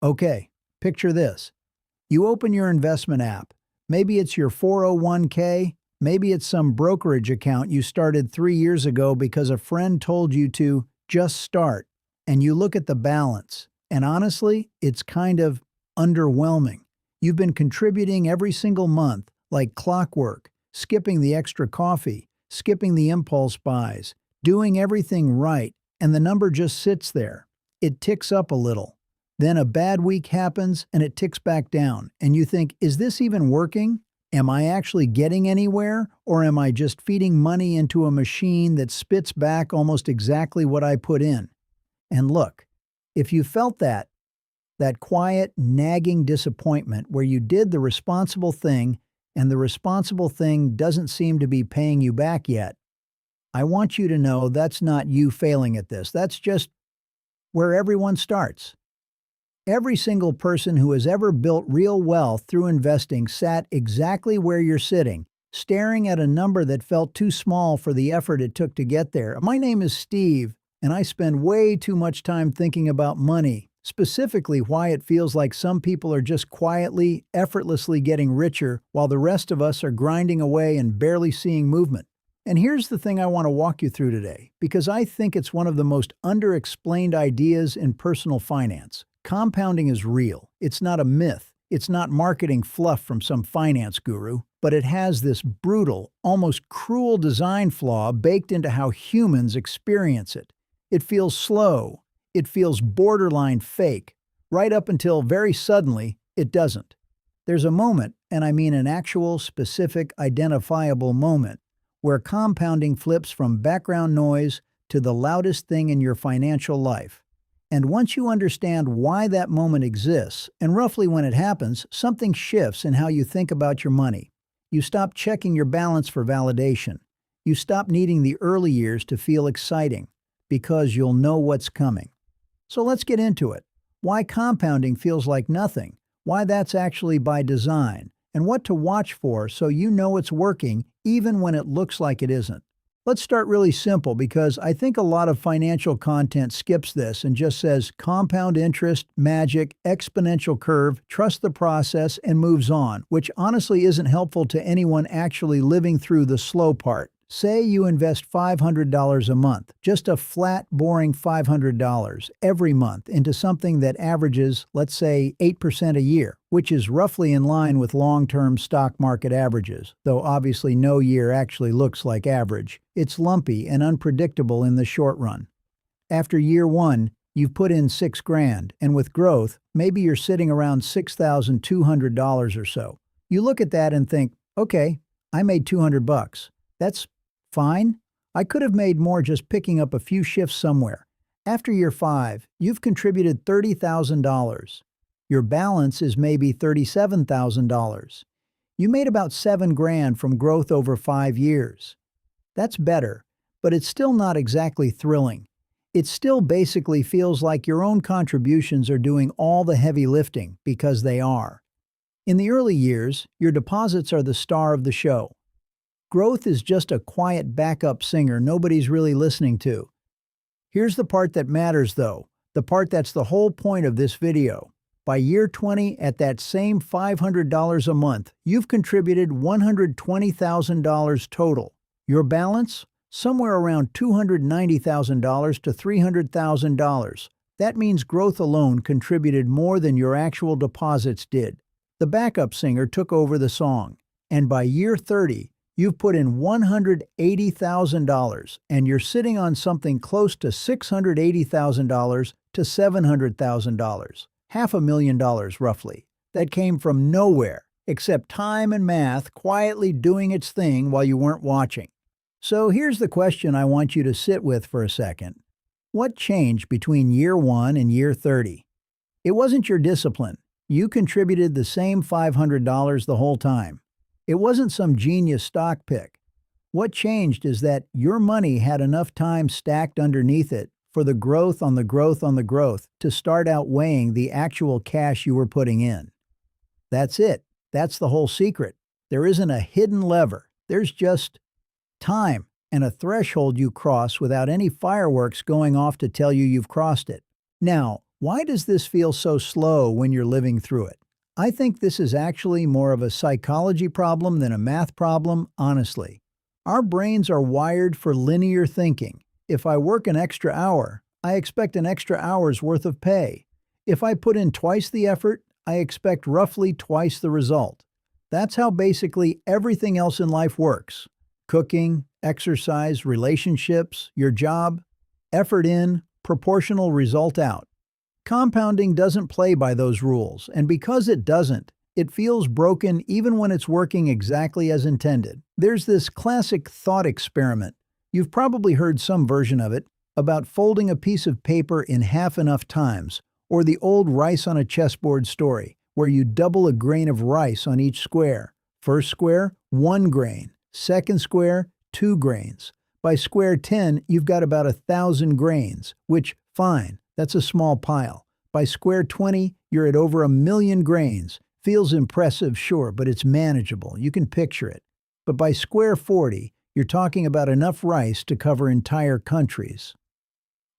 Okay, picture this. You open your investment app. Maybe it's your 401k, maybe it's some brokerage account you started 3 years ago because a friend told you to just start. And you look at the balance, and honestly, it's kind of underwhelming. You've been contributing every single month, like clockwork, skipping the extra coffee, skipping the impulse buys, doing everything right, and the number just sits there. It ticks up a little. Then a bad week happens and it ticks back down, and you think, is this even working? Am I actually getting anywhere, or am I just feeding money into a machine that spits back almost exactly what I put in? And look, if you felt that quiet, nagging disappointment where you did the responsible thing and the responsible thing doesn't seem to be paying you back yet, I want you to know that's not you failing at this. That's just where everyone starts. Every single person who has ever built real wealth through investing sat exactly where you're sitting, staring at a number that felt too small for the effort it took to get there. My name is Steve, and I spend way too much time thinking about money, specifically why it feels like some people are just quietly, effortlessly getting richer while the rest of us are grinding away and barely seeing movement. And here's the thing I want to walk you through today, because I think it's one of the most underexplained ideas in personal finance. Compounding is real. It's not a myth. It's not marketing fluff from some finance guru, but it has this brutal, almost cruel design flaw baked into how humans experience it. It feels slow. It feels borderline fake, right up until very suddenly it doesn't. There's a moment, and I mean an actual, specific, identifiable moment, where compounding flips from background noise to the loudest thing in your financial life. And once you understand why that moment exists, and roughly when it happens, something shifts in how you think about your money. You stop checking your balance for validation. You stop needing the early years to feel exciting, because you'll know what's coming. So let's get into it. Why compounding feels like nothing, why that's actually by design, and what to watch for so you know it's working even when it looks like it isn't. Let's start really simple, because I think a lot of financial content skips this and just says compound interest, magic, exponential curve, trust the process, and moves on, which honestly isn't helpful to anyone actually living through the slow part. Say you invest $500 a month, just a flat, boring $500 every month into something that averages, let's say, 8% a year, which is roughly in line with long-term stock market averages, though obviously no year actually looks like average. It's lumpy and unpredictable in the short run. After year one, you've put in $6,000, and with growth, maybe you're sitting around $6,200 or so. You look at that and think, okay, I made $200. That's fine. I could have made more just picking up a few shifts somewhere. After year 5, you've contributed $30,000. Your balance is maybe $37,000. You made about $7,000 from growth over 5 years. That's better, but it's still not exactly thrilling. It still basically feels like your own contributions are doing all the heavy lifting, because they are. In the early years, your deposits are the star of the show. Growth is just a quiet backup singer nobody's really listening to. Here's the part that matters though, the part that's the whole point of this video. By year 20, at that same $500 a month, you've contributed $120,000 total. Your balance? Somewhere around $290,000 to $300,000. That means growth alone contributed more than your actual deposits did. The backup singer took over the song, and by year 30, you've put in $180,000, and you're sitting on something close to $680,000 to $700,000. $500,000 roughly. That came from nowhere, except time and math quietly doing its thing while you weren't watching. So here's the question I want you to sit with for a second. What changed between year 1 and year 30? It wasn't your discipline. You contributed the same $500 the whole time. It wasn't some genius stock pick. What changed is that your money had enough time stacked underneath it for the growth on the growth on the growth to start outweighing the actual cash you were putting in. That's it. That's the whole secret. There isn't a hidden lever. There's just time and a threshold you cross without any fireworks going off to tell you you've crossed it. Now, Why does this feel so slow when you're living through it? I think this is actually more of a psychology problem than a math problem, honestly. Our brains are wired for linear thinking. If I work an extra hour, I expect an extra hour's worth of pay. If I put in twice the effort, I expect roughly twice the result. That's how basically everything else in life works. Cooking, exercise, relationships, your job, effort in, proportional result out. Compounding doesn't play by those rules, and because it doesn't, it feels broken even when it's working exactly as intended. There's this classic thought experiment. You've probably heard some version of it, about folding a piece of paper in half enough times, or the old rice on a chessboard story, where you double a grain of rice on each square. First square, 1 grain. Second square, 2 grains. By square 10, you've got about 1,000 grains, which, fine, that's a small pile. By square 20, you're at over 1,000,000 grains. Feels impressive, sure, but it's manageable. You can picture it. But by square 40, you're talking about enough rice to cover entire countries.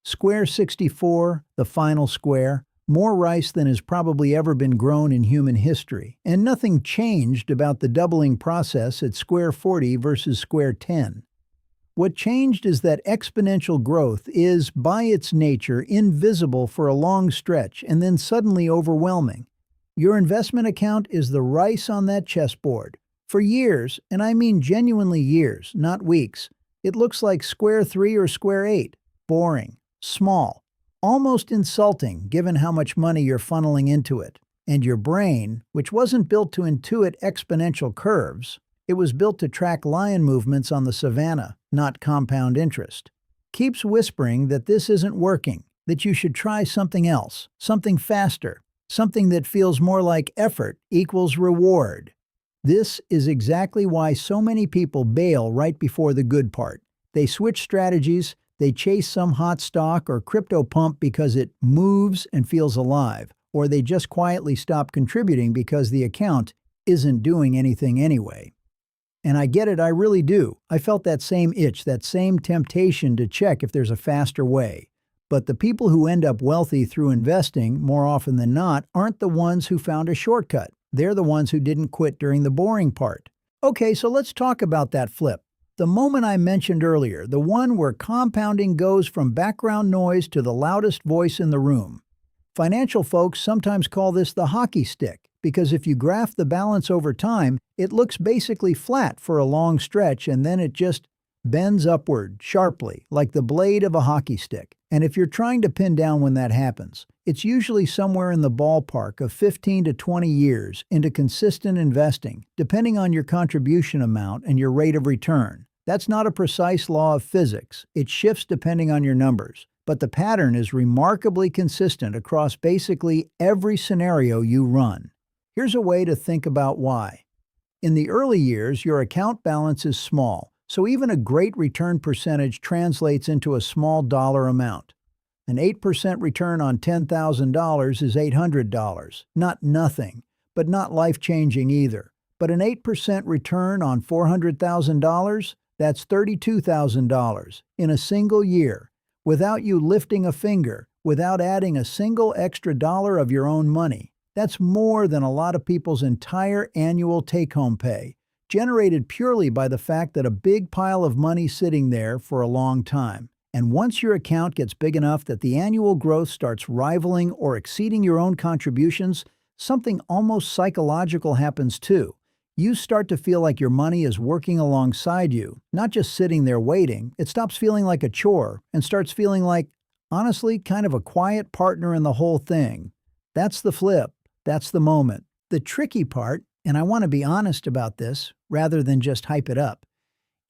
Square 64, the final square, more rice than has probably ever been grown in human history, and nothing changed about the doubling process at square 40 versus square 10. What changed is that exponential growth is, by its nature, invisible for a long stretch and then suddenly overwhelming. Your investment account is the rice on that chessboard. For years, and I mean genuinely years, not weeks, it looks like square 3 or square 8. Boring. Small. Almost insulting given how much money you're funneling into it. And your brain, which wasn't built to intuit exponential curves, it was built to track lion movements on the savannah, not compound interest, keeps whispering that this isn't working, that you should try something else, something faster, something that feels more like effort equals reward. This is exactly why so many people bail right before the good part. They switch strategies, they chase some hot stock or crypto pump because it moves and feels alive, or they just quietly stop contributing because the account isn't doing anything anyway. And I get it, I really do. I felt that same itch, that same temptation to check if there's a faster way. But the people who end up wealthy through investing, more often than not, aren't the ones who found a shortcut. They're the ones who didn't quit during the boring part. Okay, so let's talk about that flip. The moment I mentioned earlier, the one where compounding goes from background noise to the loudest voice in the room. Financial folks sometimes call this the hockey stick, because if you graph the balance over time, it looks basically flat for a long stretch and then it just bends upward sharply, like the blade of a hockey stick. And if you're trying to pin down when that happens, it's usually somewhere in the ballpark of 15 to 20 years into consistent investing, depending on your contribution amount and your rate of return. That's not a precise law of physics. It shifts depending on your numbers. But the pattern is remarkably consistent across basically every scenario you run. Here's a way to think about why. In the early years, your account balance is small, so even a great return percentage translates into a small dollar amount. An 8% return on $10,000 is $800. Not nothing, but not life-changing either. But an 8% return on $400,000, that's $32,000 in a single year, without you lifting a finger, without adding a single extra dollar of your own money. That's more than a lot of people's entire annual take-home pay, generated purely by the fact that a big pile of money sitting there for a long time. And once your account gets big enough that the annual growth starts rivaling or exceeding your own contributions, something almost psychological happens too. You start to feel like your money is working alongside you, not just sitting there waiting. It stops feeling like a chore and starts feeling like, honestly, kind of a quiet partner in the whole thing. That's the flip. That's the moment. The tricky part, and I want to be honest about this rather than just hype it up,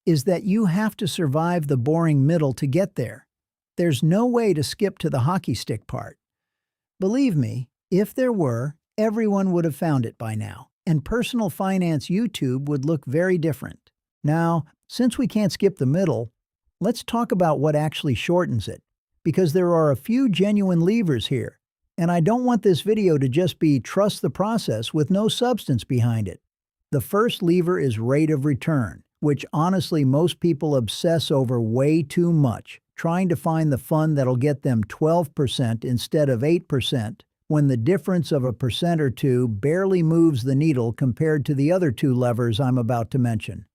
is that you have to survive the boring middle to get there. There's no way to skip to the hockey stick part. Believe me, if there were, everyone would have found it by now, and personal finance YouTube would look very different. Now, since we can't skip the middle, let's talk about what actually shortens it, because there are a few genuine levers here. And I don't want this video to just be trust the process with no substance behind it. The first lever is rate of return, which honestly most people obsess over way too much. trying to find the fund that'll get them 12% instead of 8%, when the difference of a percent or two barely moves the needle compared to the other two levers I'm about to mention.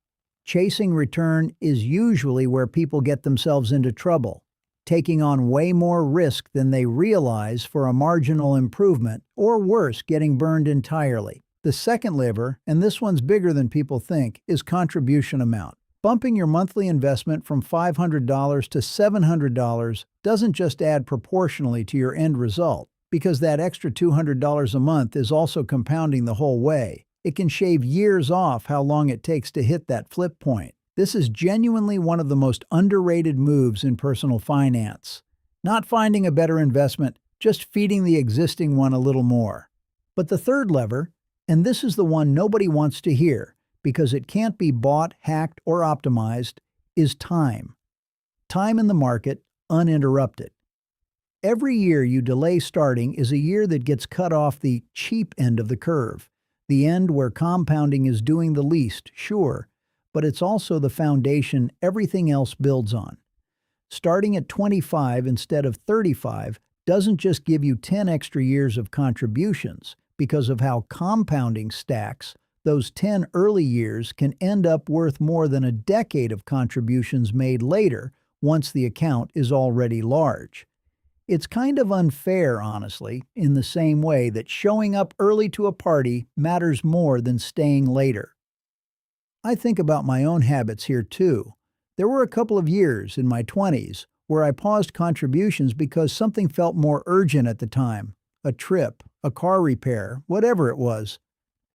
Chasing return is usually where people get themselves into trouble, taking on way more risk than they realize for a marginal improvement, or worse, getting burned entirely. The second lever, and this one's bigger than people think, is contribution amount. Bumping your monthly investment from $500 to $700 doesn't just add proportionally to your end result, because that extra $200 a month is also compounding the whole way. It can shave years off how long it takes to hit that flip point. This is genuinely one of the most underrated moves in personal finance. Not finding a better investment, just feeding the existing one a little more. But the third lever, and this is the one nobody wants to hear because it can't be bought, hacked, or optimized, is time. Time in the market, uninterrupted. Every year you delay starting is a year that gets cut off the cheap end of the curve, the end where compounding is doing the least, sure, but it's also the foundation everything else builds on. Starting at 25 instead of 35 doesn't just give you 10 extra years of contributions. Because of how compounding stacks, those 10 early years can end up worth more than a decade of contributions made later once the account is already large. It's kind of unfair, honestly, in the same way that showing up early to a party matters more than staying later. I think about my own habits here too. There were a couple of years in my 20s where I paused contributions because something felt more urgent at the time. A trip, a car repair, whatever it was.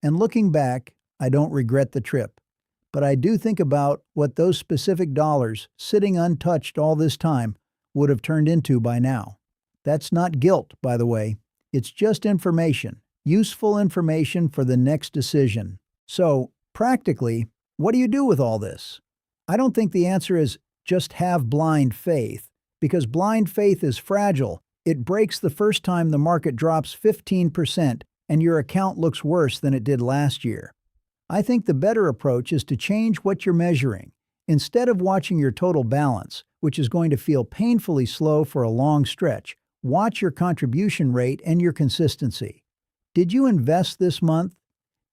And looking back, I don't regret the trip. But I do think about what those specific dollars, sitting untouched all this time, would have turned into by now. That's not guilt, by the way. It's just information, useful information for the next decision. So, practically, what do you do with all this? I don't think the answer is just have blind faith, because blind faith is fragile. It breaks the first time the market drops 15% and your account looks worse than it did last year. I think the better approach is to change what you're measuring. Instead of watching your total balance, which is going to feel painfully slow for a long stretch, watch your contribution rate and your consistency. Did you invest this month?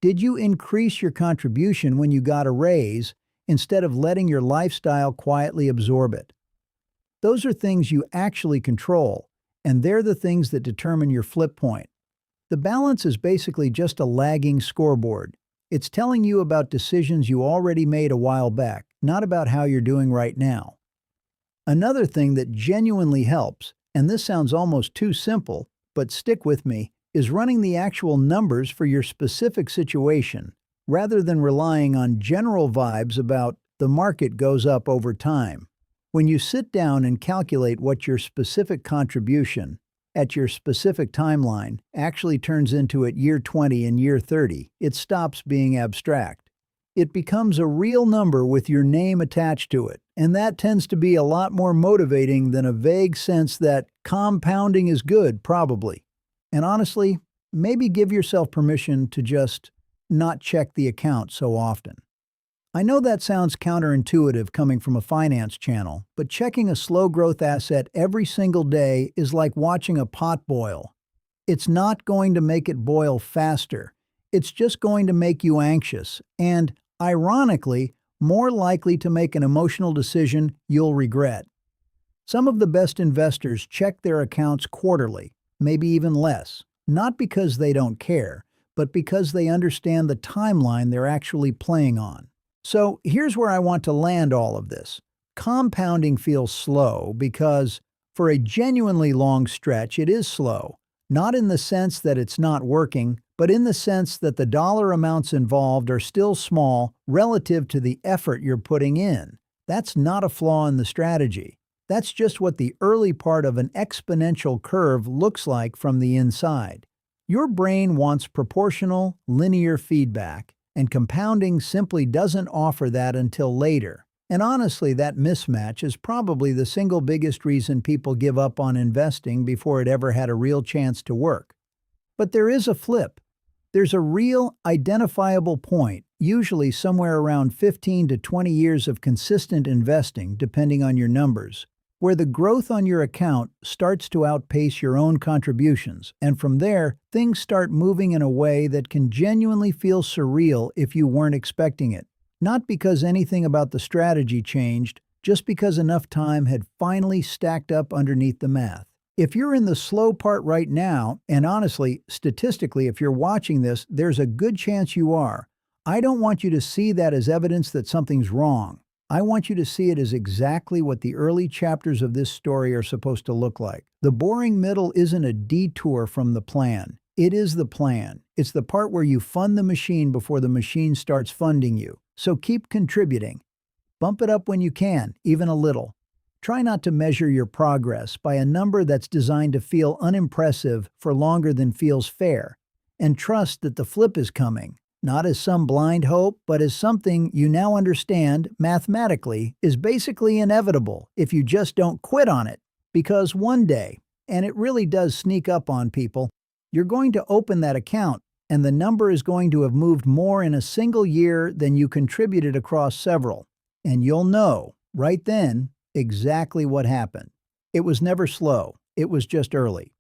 Did you increase your contribution when you got a raise instead of letting your lifestyle quietly absorb it? Those are things you actually control. And they're the things that determine your flip point. The balance is basically just a lagging scoreboard. It's telling you about decisions you already made a while back, not about how you're doing right now. Another thing that genuinely helps, and this sounds almost too simple, but stick with me, is running the actual numbers for your specific situation, rather than relying on general vibes about the market goes up over time. When you sit down and calculate what your specific contribution, at your specific timeline, actually turns into at year 20 and year 30, it stops being abstract. It becomes a real number with your name attached to it, and that tends to be a lot more motivating than a vague sense that compounding is good, probably. And honestly, maybe give yourself permission to just not check the account so often. I know that sounds counterintuitive coming from a finance channel, but checking a slow-growth asset every single day is like watching a pot boil. It's not going to make it boil faster. It's just going to make you anxious and, ironically, more likely to make an emotional decision you'll regret. Some of the best investors check their accounts quarterly, maybe even less, not because they don't care, but because they understand the timeline they're actually playing on. So here's where I want to land all of this. Compounding feels slow because, for a genuinely long stretch, it is slow. Not in the sense that it's not working, but in the sense that the dollar amounts involved are still small relative to the effort you're putting in. That's not a flaw in the strategy. That's just what the early part of an exponential curve looks like from the inside. Your brain wants proportional, linear feedback, and compounding simply doesn't offer that until later. And honestly, that mismatch is probably the single biggest reason people give up on investing before it ever had a real chance to work. But there is a flip. There's a real, identifiable point, usually somewhere around 15 to 20 years of consistent investing, depending on your numbers, where the growth on your account starts to outpace your own contributions, and from there, things start moving in a way that can genuinely feel surreal if you weren't expecting it. Not because anything about the strategy changed, just because enough time had finally stacked up underneath the math. If you're in the slow part right now, and honestly, statistically, if you're watching this, there's a good chance you are, I don't want you to see that as evidence that something's wrong. I want you to see it as exactly what the early chapters of this story are supposed to look like. The boring middle isn't a detour from the plan. It is the plan. It's the part where you fund the machine before the machine starts funding you. So keep contributing. Bump it up when you can, even a little. Try not to measure your progress by a number that's designed to feel unimpressive for longer than feels fair. And trust that the flip is coming, not as some blind hope, but as something you now understand mathematically is basically inevitable if you just don't quit on it. Because one day, and it really does sneak up on people, you're going to open that account and the number is going to have moved more in a single year than you contributed across several. And you'll know, right then, exactly what happened. It was never slow, it was just early.